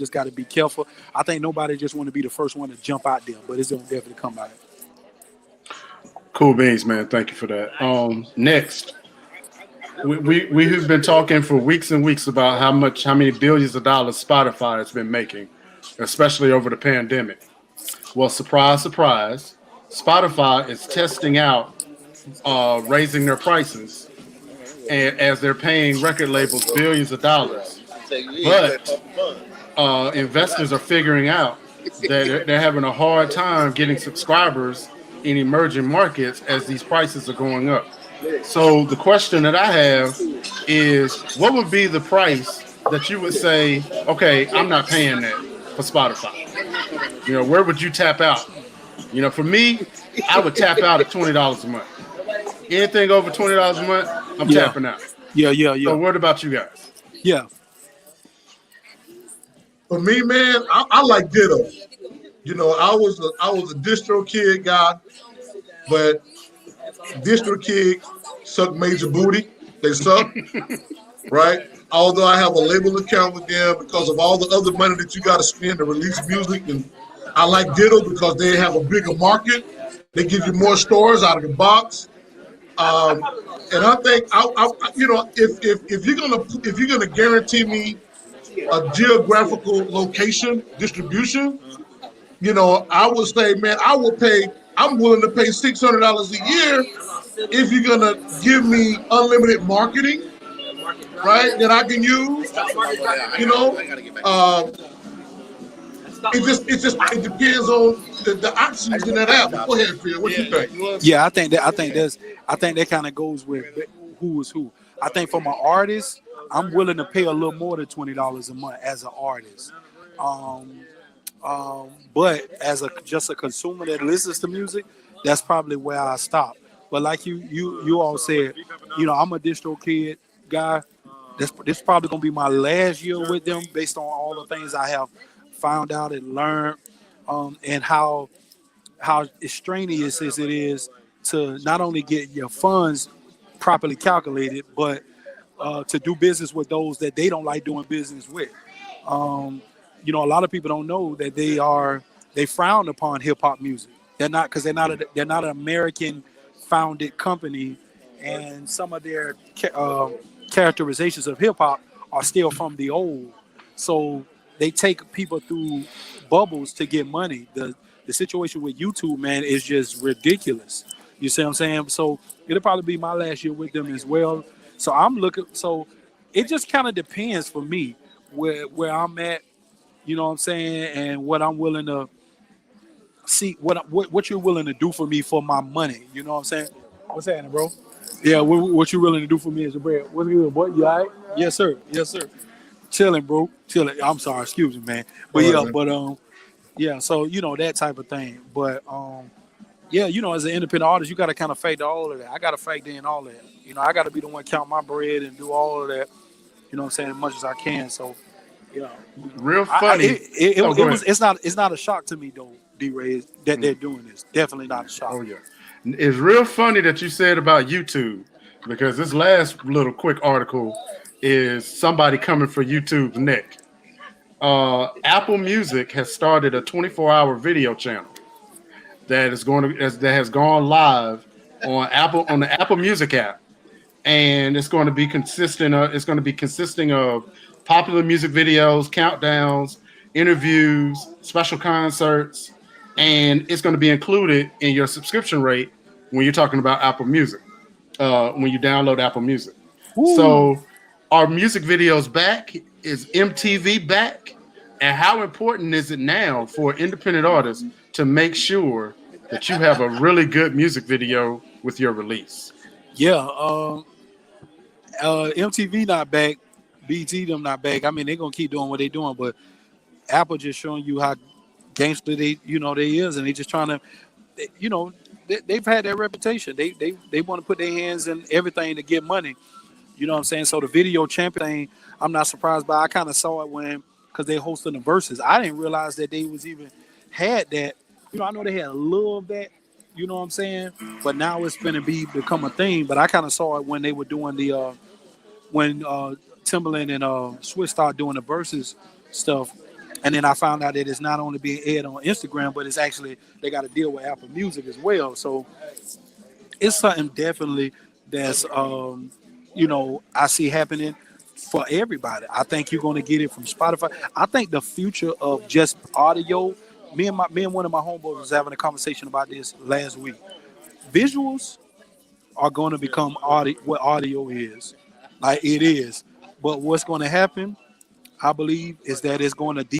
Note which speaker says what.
Speaker 1: just got to be careful. I think nobody just want to be the first one to jump out there, but it's gonna definitely come out.
Speaker 2: Cool beans, man. Thank you for that. Next, we have been talking for weeks and weeks about how many billions of dollars Spotify has been making, especially over the pandemic. Well, surprise, surprise, Spotify is testing out raising their prices, and as they're paying record labels billions of dollars, but investors are figuring out that they're having a hard time getting subscribers in emerging markets as these prices are going up. So the question that I have is, what would be the price that you would say, okay, I'm not paying that for Spotify? Where would you tap out? For me, I would tap out at $20 a month. Anything over $20 a month, I'm tapping out.
Speaker 1: Yeah.
Speaker 2: So what about you guys?
Speaker 1: Yeah.
Speaker 3: For me, man, I like Ditto. I was a distro kid guy, but distro kid suck major booty. They suck, right? Although I have a label account with them because of all the other money that you got to spend to release music, and I like Ditto because they have a bigger market. They give you more stores out of the box, and I think if you're gonna guarantee me a geographical location distribution, I would say, man, I'm willing to pay $600 a year if you're gonna give me unlimited marketing, right? That I can use. It depends on the options in that app. Go ahead, Phil. What you think?
Speaker 1: Yeah, I think that kind of goes with who is who. I think for my artist, I'm willing to pay a little more than $20 a month as an artist. But as just a consumer that listens to music, that's probably where I stop. But like you all said, I'm a distro kid guy. This probably gonna be my last year with them, based on all the things I have found out and learned, and how strenuous it is to not only get your funds properly calculated, but to do business with those that they don't like doing business with. A lot of people don't know that they frown upon hip hop music. They're not, because they're not an American founded company, and some of their characterizations of hip hop are still from the old. So they take people through bubbles to get money. The situation with YouTube, man, is just ridiculous. You see what I'm saying? So it'll probably be my last year with them as well. So I'm looking. So it just kind of depends for me where I'm at. You know what I'm saying, and what I'm willing to see, what you're willing to do for me for my money. You know what I'm saying? What's happening, bro? Yeah, what you willing to do for me is a bread. What's good, boy? You all right? Yes, sir. Chilling, bro. Chilling. I'm sorry, excuse me, man. But so that type of thing. But as an independent artist, you got to kind of factor all of that. I got to factor in all of that. I got to be the one count my bread and do all of that. You know what I'm saying, as much as I can. So,
Speaker 2: real funny.
Speaker 1: It's not a shock to me though, D-Ray, that they're doing this. Definitely not a shock.
Speaker 2: Oh yeah, it's real funny that you said about YouTube, because this last little quick article is somebody coming for YouTube's neck. Apple Music has started a 24-hour video channel that has gone live on the Apple Music app, and it's going to be consisting of popular music videos, countdowns, interviews, special concerts, and it's going to be included in your subscription rate when you're talking about Apple Music, when you download Apple Music. Ooh. So are music videos back? Is MTV back? And how important is it now for independent artists to make sure that you have a really good music video with your release?
Speaker 1: Yeah, MTV not back. BT them not back. I mean, they're gonna keep doing what they're doing, but Apple just showing you how gangster they is, and they just trying to, they've had their reputation. They want to put their hands in everything to get money. You know what I'm saying? So the video champion thing, I'm not surprised by. I kind of saw it because they hosted the Versus. I didn't realize that they was even had that. I know they had a little of that. You know what I'm saying? But now it's going to become a thing. But I kind of saw it when they were doing when Timbaland and Swiss started doing the Versus stuff. And then I found out that it's not only being aired on Instagram, but it's actually they got to deal with Apple Music as well. So it's something definitely that's I see happening for everybody. I think you're going to get it from Spotify. I think the future of just audio. Me and one of my homeboys was having a conversation about this last week. Visuals are going to become audio. What audio is, like it is. But what's going to happen, I believe, is that it's going to